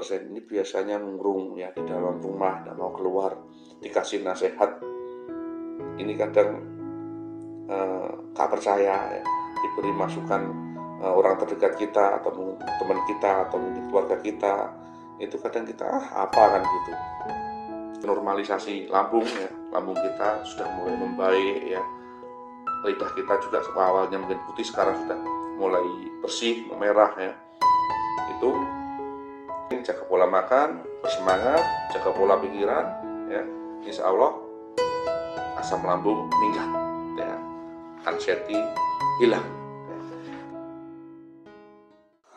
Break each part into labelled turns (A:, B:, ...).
A: persen ini biasanya murung ya di dalam rumah, tidak mau keluar, dikasih nasihat ini kadang gak percaya ya. Diberi masukan orang terdekat kita atau mungkin teman kita atau mungkin keluarga kita, itu kadang kita apa kan gitu. Normalisasi lambung ya, lambung kita sudah mulai membaik ya, lidah kita juga awalnya mungkin putih sekarang sudah mulai bersih, memerah ya. Itu jaga pola makan, bersemangat, jaga pola pikiran ya, insya Allah asam lambung meningkat ya, anxiety hilang ya.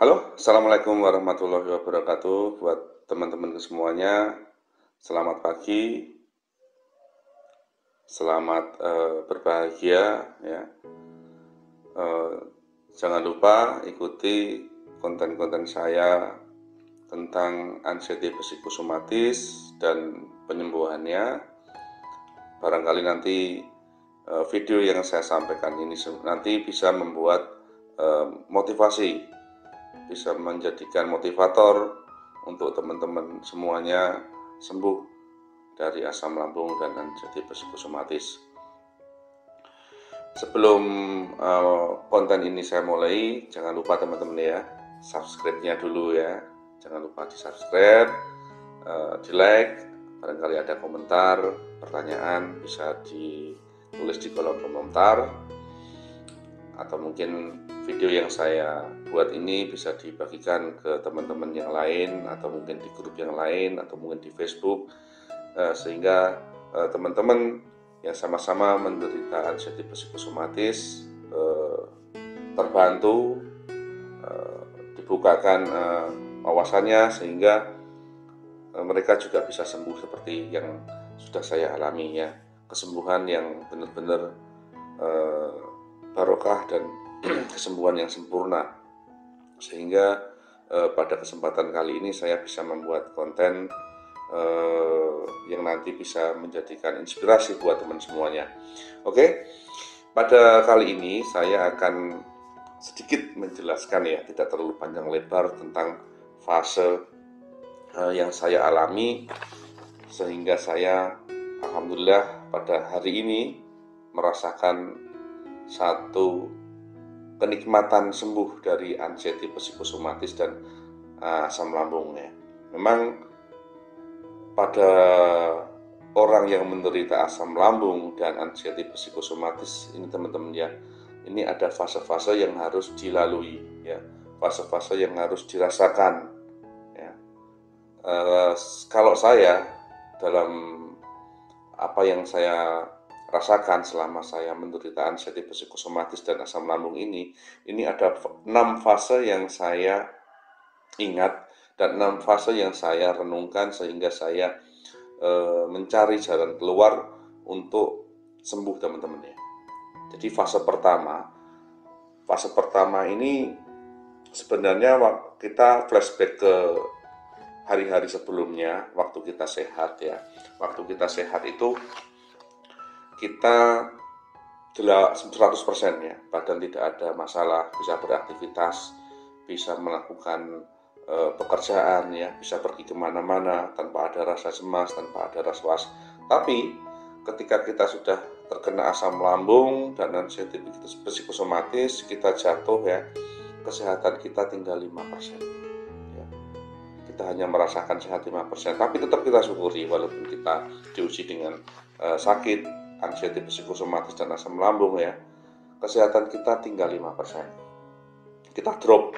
A: Halo, assalamualaikum warahmatullahi wabarakatuh. Buat teman-teman semuanya, selamat pagi, selamat berbahagia ya. Jangan lupa ikuti konten-konten saya tentang anxiety psikosomatis dan penyembuhannya. Barangkali nanti video yang saya sampaikan ini nanti bisa membuat motivasi, bisa menjadikan motivator untuk teman-teman semuanya sembuh dari asam lambung dan anxiety psikosomatis. Sebelum konten ini saya mulai, jangan lupa teman-teman ya, subscribe-nya dulu ya. Jangan lupa di subscribe, di like, barangkali ada komentar, pertanyaan bisa ditulis di kolom komentar, atau mungkin video yang saya buat ini bisa dibagikan ke teman-teman yang lain, atau mungkin di grup yang lain, atau mungkin di Facebook, sehingga teman-teman yang sama-sama menderita anxiety psikosomatis terbantu, dibukakan wawasannya sehingga mereka juga bisa sembuh seperti yang sudah saya alami ya, kesembuhan yang benar-benar barokah dan kesembuhan yang sempurna, sehingga pada kesempatan kali ini saya bisa membuat konten yang nanti bisa menjadikan inspirasi buat teman semuanya. Oke, pada kali ini saya akan sedikit menjelaskan ya, tidak terlalu panjang lebar, tentang fase yang saya alami sehingga saya alhamdulillah pada hari ini merasakan satu kenikmatan sembuh dari anxiety psikosomatis dan asam lambung ya. Memang pada orang yang menderita asam lambung dan anxiety psikosomatis ini teman-teman ya, ini ada fase-fase yang harus dilalui ya, fase-fase yang harus dirasakan ya. Kalau saya dalam apa yang saya rasakan selama saya menderita anxiety psikosomatis dan asam lambung ini ada 6 fase yang saya ingat dan 6 fase yang saya renungkan sehingga saya mencari jalan keluar untuk sembuh teman-teman ya. Jadi fase pertama ini sebenarnya kita flashback ke hari-hari sebelumnya waktu kita sehat ya. Waktu kita sehat itu kita 100% ya, badan tidak ada masalah, bisa beraktivitas, bisa melakukan pekerjaan ya, bisa pergi kemana-mana tanpa ada rasa cemas, tanpa ada rasa was. Tapi ketika kita sudah terkena asam lambung dan anxiety psikosomatis, kita jatuh ya, kesehatan kita tinggal 5% ya. Kita hanya merasakan sehat 5%, tapi tetap kita syukuri walaupun kita diuji dengan sakit anxiety psikosomatis dan asam lambung ya, kesehatan kita tinggal 5%. Kita drop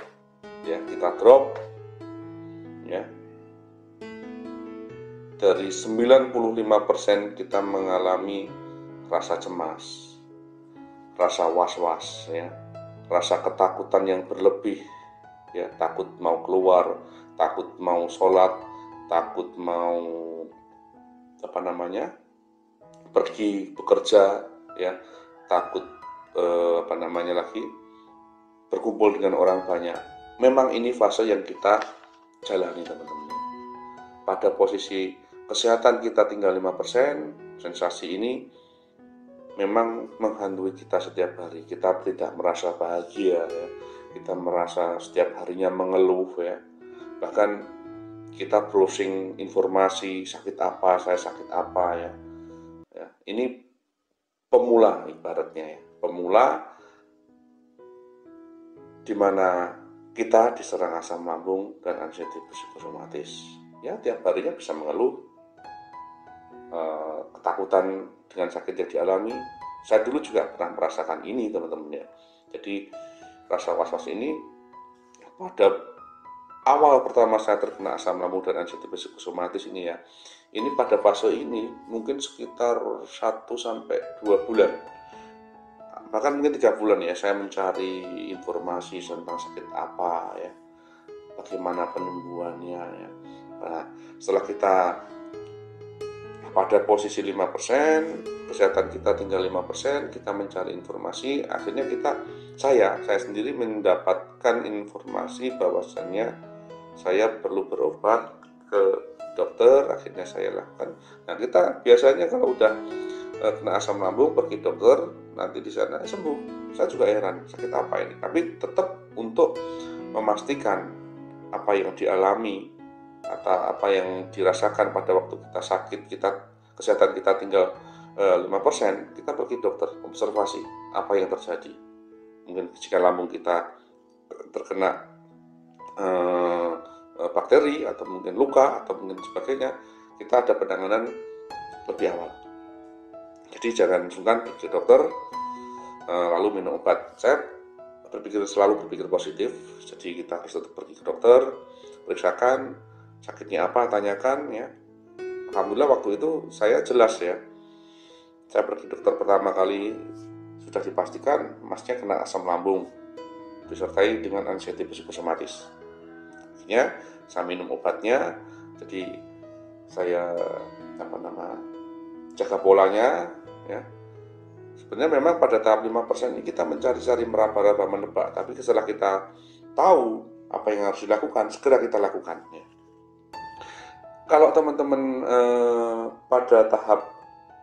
A: ya, dari 95% kita mengalami rasa cemas, rasa was-was ya, rasa ketakutan yang berlebih ya, takut mau keluar, takut mau sholat, takut mau pergi bekerja ya, takut berkumpul dengan orang banyak. Memang ini fase yang kita jalani teman-teman. Pada posisi kesehatan kita tinggal 5%, sensasi ini memang menghantui kita setiap hari. Kita tidak merasa bahagia ya, kita merasa setiap harinya mengeluh ya. Bahkan kita browsing informasi sakit apa, saya sakit apa ya. Ini pemula ibaratnya ya, pemula di mana kita diserang asam lambung dan anxiety psikosomatis. Ya, tiap harinya bisa mengeluh ketakutan dengan sakit yang dialami. Saya dulu juga pernah merasakan ini, teman-teman ya. Jadi rasa was-was ini pada awal pertama saya terkena asam lambung dan anxiety psikosomatis ini ya. Ini pada fase ini mungkin sekitar 1-2 bulan. Bahkan mungkin 3 bulan ya, saya mencari informasi tentang sakit apa ya, bagaimana penyembuhannya ya. Nah, setelah kita pada posisi 5%, kesehatan kita tinggal 5%, kita mencari informasi, akhirnya saya sendiri mendapatkan informasi bahwasannya saya perlu berobat ke dokter, akhirnya saya lakukan. Nah, kita biasanya kalau udah kena asam lambung pergi dokter, nanti di sana sembuh. Saya juga heran, sakit apa ini? Tapi tetap untuk memastikan apa yang dialami atau apa yang dirasakan pada waktu kita sakit, kesehatan kita tinggal 5%, kita pergi dokter, observasi apa yang terjadi. Mungkin jika lambung kita terkena bakteri atau mungkin luka atau mungkin sebagainya, kita ada penanganan lebih awal. Jadi jangan sungkan pergi ke dokter lalu minum obat. Saya selalu berpikir positif, jadi kita harus tetap pergi ke dokter, periksakan sakitnya apa, tanyakan ya. Alhamdulillah waktu itu saya jelas ya, saya pergi dokter pertama kali sudah dipastikan masnya kena asam lambung disertai dengan anxiety psikosomatis. Akhirnya saya minum obatnya, jadi saya jaga polanya ya. Sebenarnya memang pada tahap 5% ini kita mencari-cari, meraba-raba, menebak, tapi setelah kita tahu apa yang harus dilakukan, segera kita lakukan ya. Kalau teman-teman pada tahap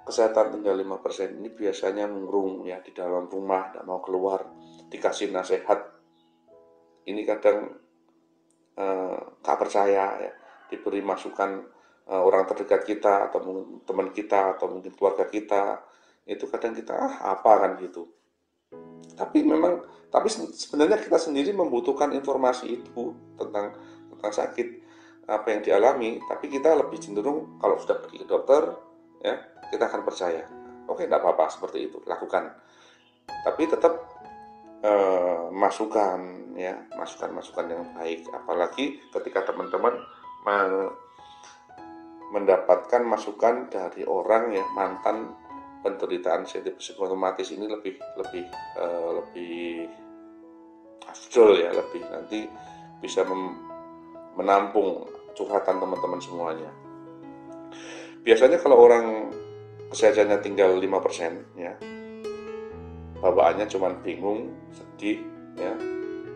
A: kesehatan tinggal 5% ini biasanya murung ya di dalam rumah, tidak mau keluar, dikasih nasihat, ini kadang gak percaya ya, diberi masukan orang terdekat kita atau mungkin teman kita atau mungkin keluarga kita, itu kadang kita apa kan gitu. Tapi sebenarnya kita sendiri membutuhkan informasi itu tentang sakit apa yang dialami, tapi kita lebih cenderung kalau sudah pergi ke dokter ya, kita akan percaya. Oke, tidak apa-apa, seperti itu, lakukan. Tapi tetap masukan yang baik, apalagi ketika teman-teman mendapatkan masukan dari orang ya mantan penderita anxiety psikosomatis, ini lebih afdol ya, lebih nanti bisa menampung curhatan teman-teman semuanya. Biasanya kalau orang kesehatannya tinggal 5% ya, bawaannya cuma bingung, sedih ya,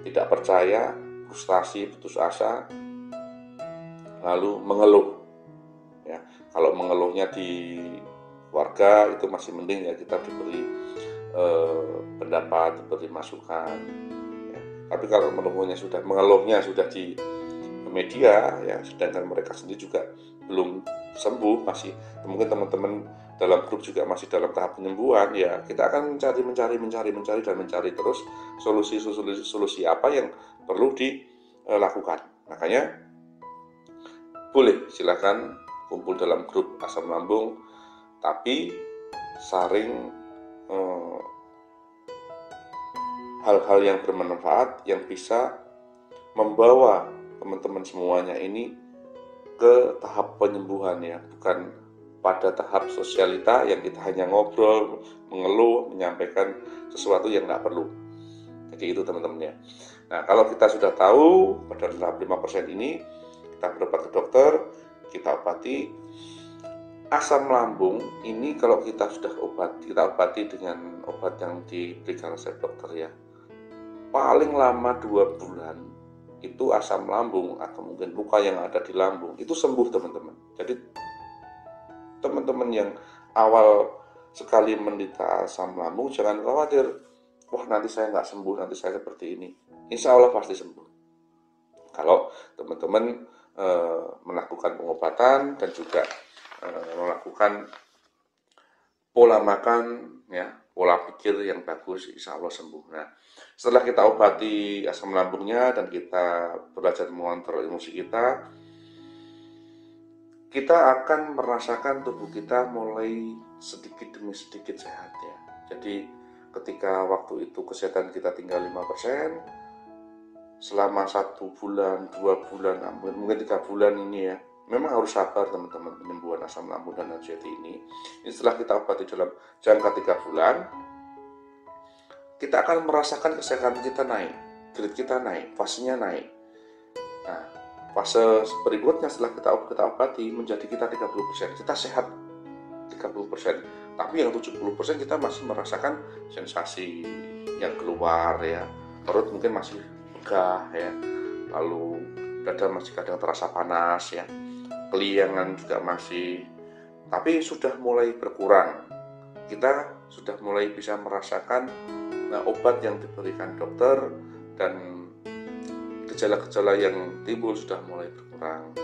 A: tidak percaya, frustasi, putus asa, lalu mengeluh ya. Kalau mengeluhnya di keluarga itu masih mending ya, kita diberi pendapat, diberi masukan ya. Tapi kalau mengeluhnya sudah di media ya, sedangkan mereka sendiri juga belum sembuh, masih mungkin teman-teman dalam grup juga masih dalam tahap penyembuhan ya, kita akan mencari dan mencari terus solusi apa yang perlu dilakukan. Makanya boleh silakan kumpul dalam grup asam lambung, tapi saring hal-hal yang bermanfaat yang bisa membawa teman-teman semuanya ini ke tahap penyembuhan ya, bukan pada tahap sosialita yang kita hanya ngobrol, mengeluh, menyampaikan sesuatu yang nggak perlu. Jadi itu teman-teman ya. Nah, kalau kita sudah tahu pada tahap 5% ini, kita berobat ke dokter, kita obati. Asam lambung ini kalau kita sudah obati dengan obat yang diberikan resep dokter ya, paling lama 2 bulan itu asam lambung atau mungkin luka yang ada di lambung itu sembuh teman-teman. Jadi teman-teman yang awal sekali menderita asam lambung jangan khawatir, wah nanti saya nggak sembuh, nanti saya seperti ini. Insya Allah pasti sembuh. Kalau teman-teman melakukan pengobatan dan juga melakukan pola makan, ya, pola pikir yang bagus, insya Allah sembuh. Nah, setelah kita obati asam lambungnya dan kita belajar mengontrol emosi kita akan merasakan tubuh kita mulai sedikit demi sedikit sehat, ya. Jadi ketika waktu itu kesehatan kita tinggal 5%, selama 1 bulan, 2 bulan, mungkin 3 bulan ini, ya, memang harus sabar teman-teman penyembuhan asam lambung dan anxiety ini. Setelah kita obati dalam jangka 3 bulan, kita akan merasakan kesehatan kita naik, grade kita naik, fasenya naik. Nah, fase berikutnya setelah kita obati menjadi kita 30%, kita sehat 30%, tapi yang 70% kita masih merasakan sensasi yang keluar, ya, perut mungkin masih begah, ya, lalu dada masih kadang terasa panas, ya, keliangan juga masih, tapi sudah mulai berkurang. Kita sudah mulai bisa merasakan obat yang diberikan dokter dan gejala-gejala yang timbul sudah mulai berkurang.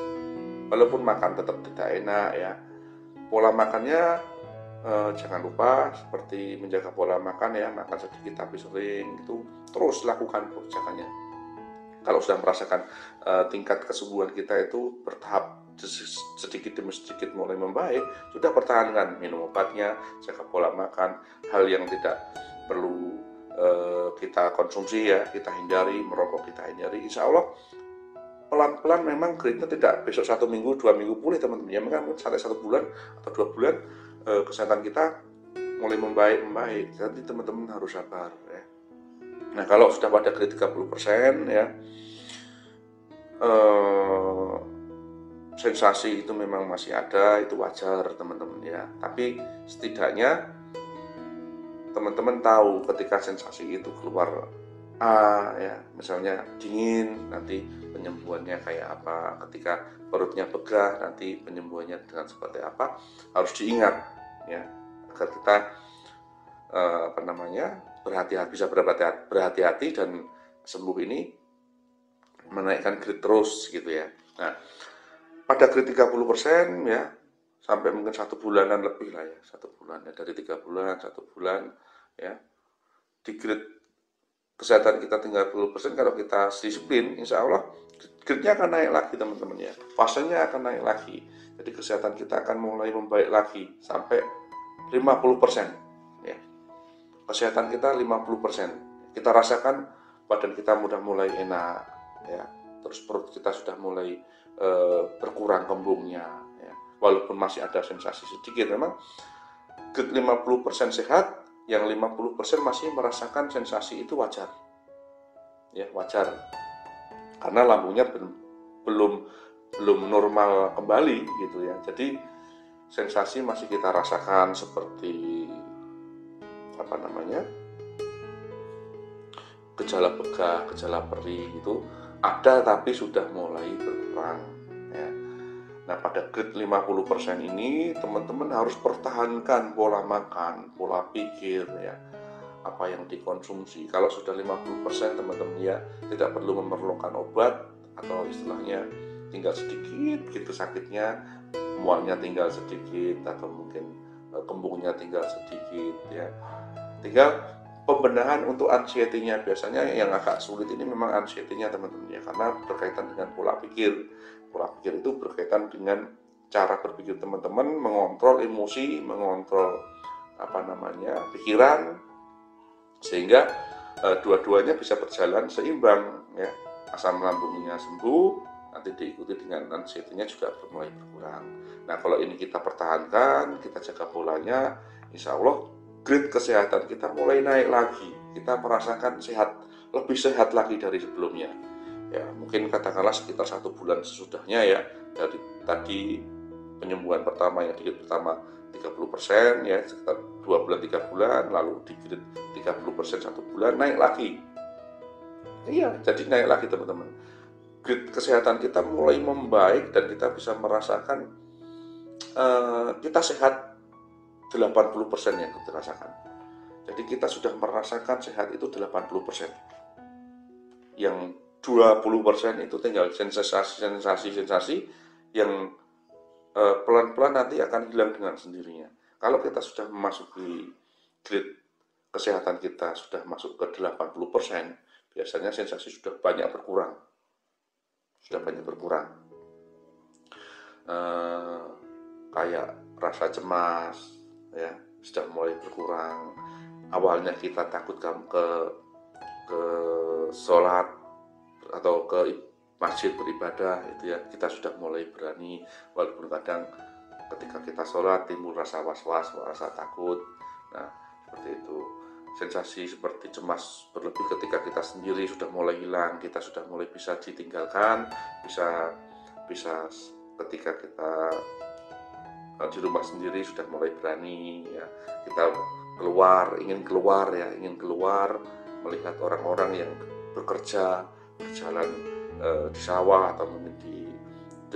A: Walaupun makan tetap tidak enak, ya, pola makannya jangan lupa seperti menjaga pola makan, ya, makan sedikit tapi sering, itu terus lakukan pekerjaannya. Kalau sudah merasakan tingkat kesembuhan kita itu bertahap sedikit demi sedikit mulai membaik, sudah pertahankan minum obatnya, jaga pola makan, hal yang tidak perlu kita konsumsi, ya, kita hindari, merokok kita hindari. Insya Allah pelan-pelan memang grade-nya tidak besok 1 minggu, 2 minggu pulih teman-teman, ya, memang sampai 1 bulan atau 2 bulan kesehatan kita mulai membaik. Jadi teman-teman harus sabar, ya. Nah, kalau sudah pada grade 30%, ya, sensasi itu memang masih ada, itu wajar teman-teman, ya. Tapi setidaknya teman-teman tahu ketika sensasi itu keluar ya, misalnya dingin, nanti penyembuhannya kayak apa, ketika perutnya begah, nanti penyembuhannya dengan seperti apa, harus diingat, ya, agar kita berhati-hati, bisa berhati-hati dan sembuh ini menaikkan grade terus, gitu, ya. Nah, pada grade 30%, ya, sampai mungkin 1 bulanan lebih lah, ya, 1 bulan, ya, dari 3 bulan, 1 bulan, ya, di grade kesehatan kita tinggal 30%, kalau kita disiplin, insya Allah grade-nya akan naik lagi teman-teman, ya, fasenya akan naik lagi. Jadi kesehatan kita akan mulai membaik lagi sampai 50%, ya. Kesehatan kita 50%, kita rasakan badan kita sudah mulai enak, ya, terus perut kita sudah mulai berkurang kembungnya, ya. Walaupun masih ada sensasi sedikit, memang grade 50% sehat, yang 50% masih merasakan sensasi, itu wajar, ya, wajar, karena lambungnya belum normal kembali, gitu, ya. Jadi sensasi masih kita rasakan seperti gejala begah, gejala perih itu ada, tapi sudah mulai berkurang, ya. Nah, pada grade 50% ini teman-teman harus pertahankan pola makan, pola pikir, ya, apa yang dikonsumsi. Kalau sudah 50% teman-teman, ya, tidak perlu memerlukan obat, atau istilahnya tinggal sedikit gitu sakitnya, mualnya tinggal sedikit, atau mungkin kembungnya tinggal sedikit, ya. Tinggal pembenahan untuk anxiety-nya. Biasanya yang agak sulit ini memang anxiety-nya teman-teman, ya, karena berkaitan dengan pola pikir. Pola pikir itu berkaitan dengan cara berpikir teman-teman, mengontrol emosi, mengontrol pikiran, sehingga dua-duanya bisa berjalan seimbang, ya. Asam lambungnya sembuh, nanti diikuti dengan anxiety-nya juga mulai berkurang. Nah, kalau ini kita pertahankan, kita jaga polanya, insya Allah grade kesehatan kita mulai naik lagi. Kita merasakan sehat, lebih sehat lagi dari sebelumnya, ya. Mungkin katakanlah sekitar 1 bulan sesudahnya, ya, dari tadi penyembuhan pertama, yang di grade pertama 30%, ya, sekitar 2 bulan 3 bulan, lalu di grade 30% 1 bulan, naik lagi. Iya, jadi naik lagi teman-teman. Grade kesehatan kita mulai membaik dan kita bisa merasakan kita sehat 80% yang kita rasakan. Jadi kita sudah merasakan sehat itu 80%. Yang 20% itu tinggal sensasi-sensasi yang pelan-pelan nanti akan hilang dengan sendirinya. Kalau kita sudah memasuki grade kesehatan kita sudah masuk ke 80%, biasanya sensasi sudah banyak berkurang. Kayak rasa cemas ya sudah mulai berkurang. Awalnya kita takut ke sholat atau ke masjid beribadah itu ya, kita sudah mulai berani, walaupun kadang ketika kita sholat timbul rasa was-was, rasa takut. Nah, seperti itu. Sensasi seperti cemas berlebih ketika kita sendiri sudah mulai hilang, kita sudah mulai bisa ditinggalkan, bisa ketika kita di rumah sendiri sudah mulai berani ya, kita ingin keluar melihat orang-orang yang bekerja, berjalan di sawah atau mungkin di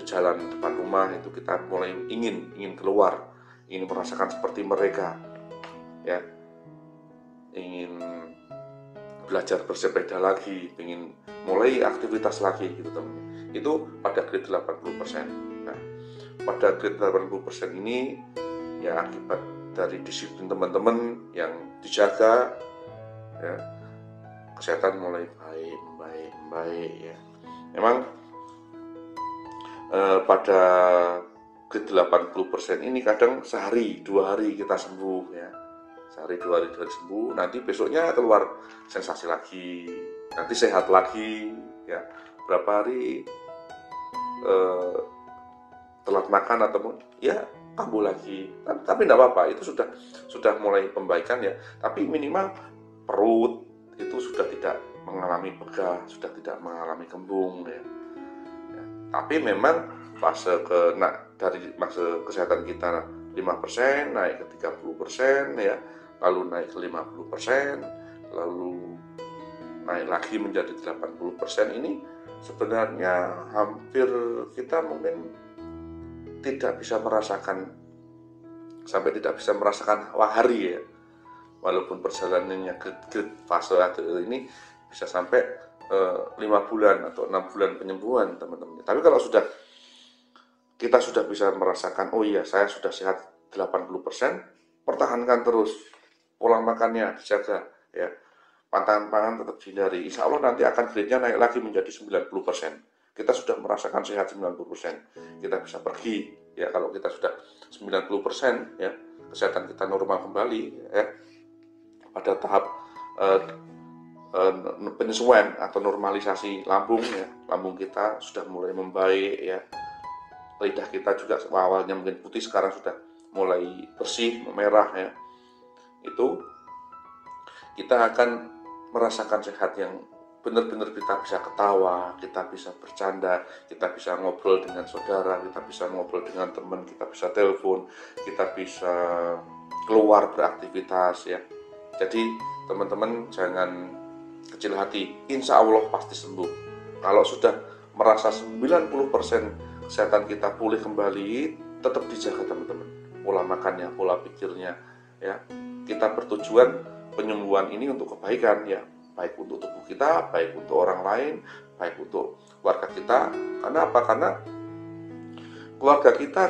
A: jalan depan rumah, itu kita mulai ingin keluar, ingin merasakan seperti mereka ya, ingin belajar bersepeda lagi, ingin mulai aktivitas lagi gitu teman-teman. Itu pada grade 80%. Nah, pada grade 80% ini ya akibat dari disiplin teman-teman yang dijaga ya, kesehatan mulai membaik ya. Memang pada grade 80% ini kadang sehari 2 hari kita sembuh ya. Sehari 2 hari sembuh, nanti besoknya keluar sensasi lagi, nanti sehat lagi ya. Berapa hari telat makan ataupun ya kambuh lagi, tapi tidak apa-apa, itu sudah mulai pembaikan ya. Tapi minimal perut itu sudah tidak mengalami begah, sudah tidak mengalami kembung ya. Tapi memang dari fase kesehatan kita 5% naik ke 30% ya, lalu naik ke 50%, lalu naik lagi menjadi 80%. Ini sebenarnya hampir kita mungkin tidak bisa merasakan hari ya, walaupun perjalanannya ke fase ini bisa sampai 5 bulan atau 6 bulan penyembuhan teman-teman. Tapi kalau kita sudah bisa merasakan, oh iya saya sudah sehat 80%, pertahankan terus, pola makannya dijaga ya, pantangan tetap dihindari, insya Allah nanti akan grade-nya naik lagi menjadi 90%. Kita sudah merasakan sehat 90%, kita bisa pergi ya. Kalau kita sudah 90% ya, kesehatan kita normal kembali ya, pada tahap penyesuaian atau normalisasi lambung ya, lambung kita sudah mulai membaik ya, lidah kita juga awalnya mungkin putih sekarang sudah mulai bersih, merah ya, itu kita akan merasakan sehat yang benar-benar kita bisa ketawa, kita bisa bercanda, kita bisa ngobrol dengan saudara, kita bisa ngobrol dengan teman, kita bisa telepon, kita bisa keluar beraktivitas ya. Jadi teman-teman jangan kecil hati, insya Allah pasti sembuh. Kalau sudah merasa 90% kesehatan kita pulih kembali, tetap dijaga teman-teman, pola makannya, pola pikirnya ya. Kita bertujuan penyembuhan ini untuk kebaikan ya, baik untuk tubuh kita, baik untuk orang lain, baik untuk keluarga kita. Karena apa? Karena keluarga kita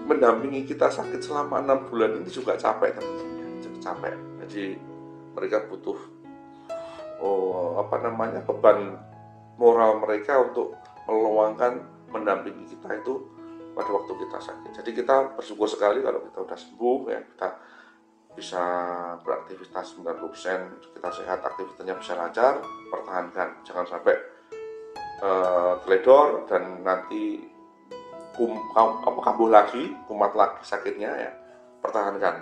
A: mendampingi kita sakit selama 6 bulan ini juga capek teman-teman, capek. Jadi mereka butuh beban moral mereka untuk meluangkan mendampingi kita itu pada waktu kita sakit. Jadi kita bersyukur sekali kalau kita sudah sembuh ya, kita bisa beraktivitas 90%, kita sehat, aktivitasnya bisa lancar, pertahankan, jangan sampai teledor dan nanti kambuh lagi, kumat lagi sakitnya ya. Pertahankan.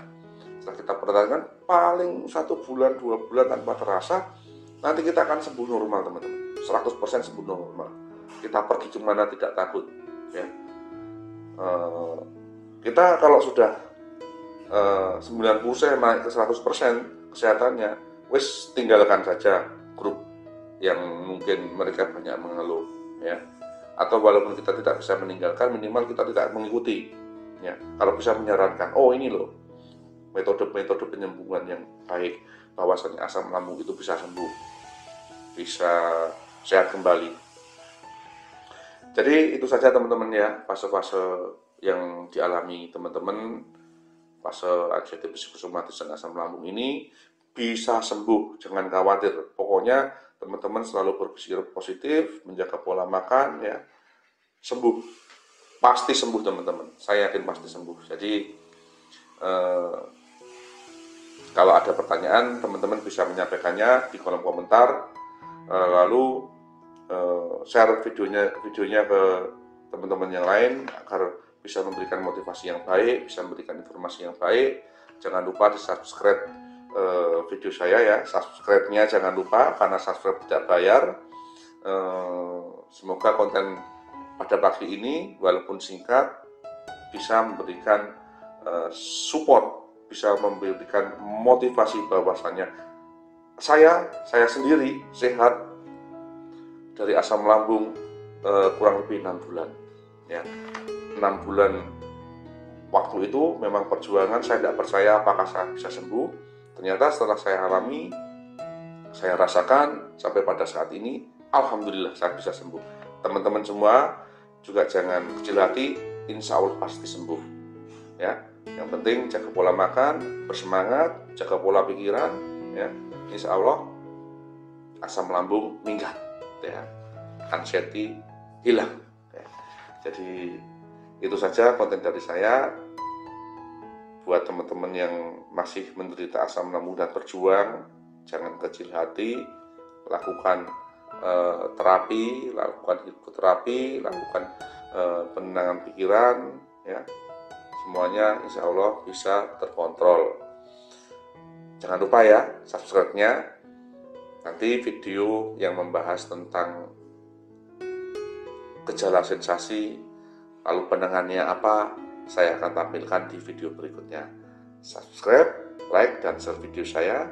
A: Setelah kita pertahankan paling 1 bulan 2 bulan tanpa terasa, nanti kita akan sembuh normal teman-teman, 100% sembuh normal. Kita pergi kemana tidak takut ya. Kita kalau sudah 90% naik ke 100% kesehatannya, wis tinggalkan saja grup yang mungkin mereka banyak mengeluh ya. Atau walaupun kita tidak bisa meninggalkan, minimal kita tidak mengikuti ya. Kalau bisa menyarankan, oh ini loh metode-metode penyembuhan yang baik, bahwasanya asam lambung itu bisa sembuh, bisa sehat kembali. Jadi itu saja teman-teman ya, fase-fase yang dialami teman-teman, fase anxiety psikosomatis dan asam lambung ini bisa sembuh, jangan khawatir. Pokoknya teman-teman selalu berpikir positif, menjaga pola makan ya, sembuh, pasti sembuh teman-teman. Saya yakin pasti sembuh. Jadi kalau ada pertanyaan, teman-teman bisa menyampaikannya di kolom komentar, lalu share videonya ke teman-teman yang lain agar bisa memberikan motivasi yang baik, bisa memberikan informasi yang baik. Jangan lupa di subscribe video saya ya, subscribe-nya jangan lupa karena subscribe tidak bayar. Semoga konten pada pagi ini walaupun singkat bisa memberikan support, bisa memberikan motivasi bahwasannya saya sendiri sehat dari asam lambung kurang lebih 6 bulan ya. 6 bulan waktu itu memang perjuangan, saya tidak percaya apakah saya bisa sembuh. Ternyata setelah saya alami, saya rasakan sampai pada saat ini, alhamdulillah saya bisa sembuh. Teman-teman semua juga jangan kecil hati, insya Allah pasti sembuh ya. Yang penting jaga pola makan, bersemangat, jaga pola pikiran ya, insya Allah asam lambung minggat ya, anxiety hilang ya. Jadi itu saja konten dari saya. Buat teman-teman yang masih menderita asam lambung dan berjuang, jangan kecil hati, lakukan terapi, lakukan hipnoterapi, lakukan penenangan pikiran ya, semuanya insya Allah bisa terkontrol. Jangan lupa ya subscribe-nya. Nanti video yang membahas tentang gejala sensasi, lalu penanganannya apa, saya akan tampilkan di video berikutnya. Subscribe, like, dan share video saya.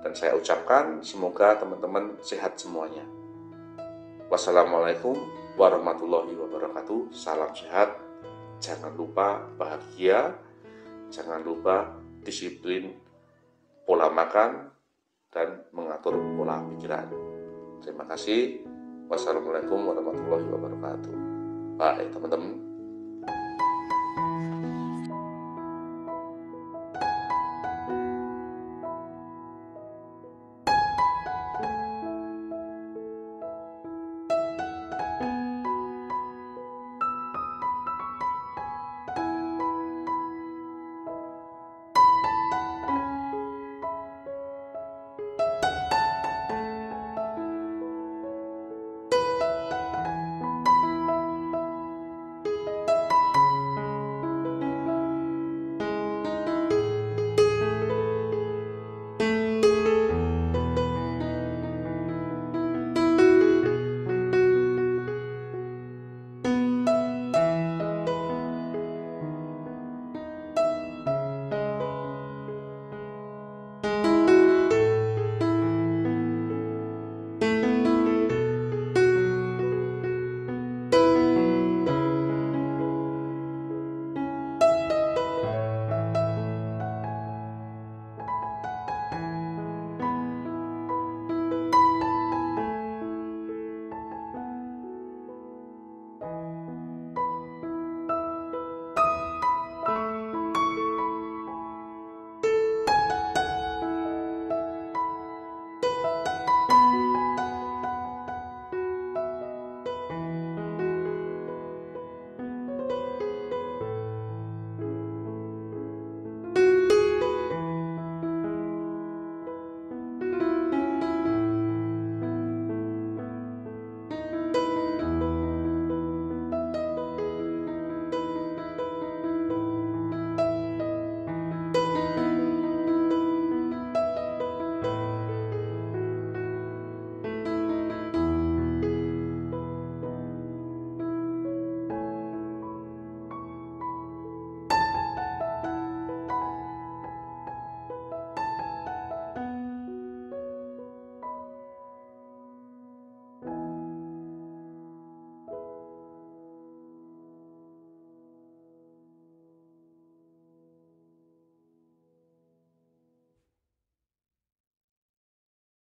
A: Dan saya ucapkan semoga teman-teman sehat semuanya. Wassalamualaikum warahmatullahi wabarakatuh. Salam sehat. Jangan lupa bahagia. Jangan lupa disiplin pola makan dan mengatur pola pikiran. Terima kasih. Wassalamualaikum warahmatullahi wabarakatuh. Bye teman-teman.